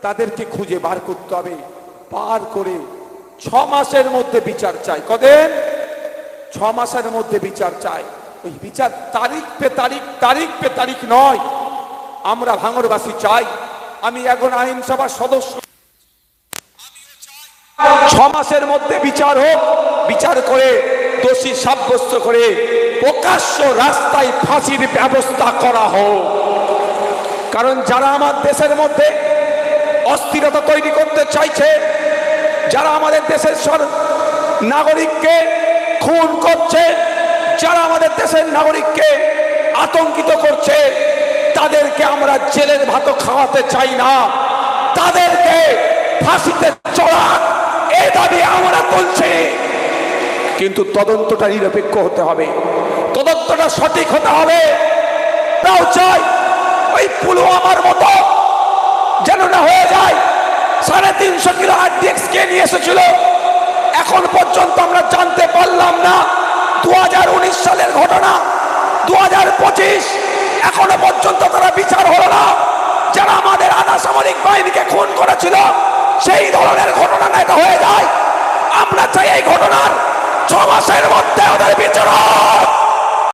তাদেরকে খুঁজে বার করতে হবে, পার করে 6 মাসের মধ্যে বিচার চাই। কদিন? 6 মাসের মধ্যে বিচার চাই। ওই বিচার তারিখ পে তারিখ, তারিখ পে তারিখ নয়। আমরা ভাঙড়বাসী চাই, আমি এখন আইনসভার সদস্য, 6 মাসের মধ্যে বিচার হোক, বিচার করে দোষী সাব্যস্ত করে প্রকাশ্য রাস্তায় ফাঁসির ব্যবস্থা করা হোক। কারণ যারা আমার দেশের মধ্যে অস্থিরতা তৈরি করতে চাইছে, যারা আমাদের দেশের নাগরিককে খুন করছে, যারা আমাদের দেশের নাগরিককে আতঙ্কিত করছে, তাদেরকে আমরা জেলের ভাত খাওয়াতে চাই না, তাদেরকে ফাঁসিতে চড়ান এই দাবি আমরা তুলছি। কিন্তু তদন্তটা নিরপেক্ষ হতে হবে, তদন্তটা সঠিক হতে হবে। তাও চাই ওই পুলওয়ামার মতো যেন না হয়ে যায়। 350 কিলো আরডিএক্স কে নিয়ে এসেছিল, এখন পর্যন্ত আমরা জানতে পারলাম না। 2019 সালের ঘটনা, 2025 এখনো পর্যন্ত তারা বিচার হলো না। যারা আমাদের আধা সামরিক বাহিনীকে খুন করেছিল, সেই ধরনের ঘটনা না এটা হয়ে যায়। আমরা চাই এই ঘটনার 6 মাসের মধ্যে ওদের বিচার হোক।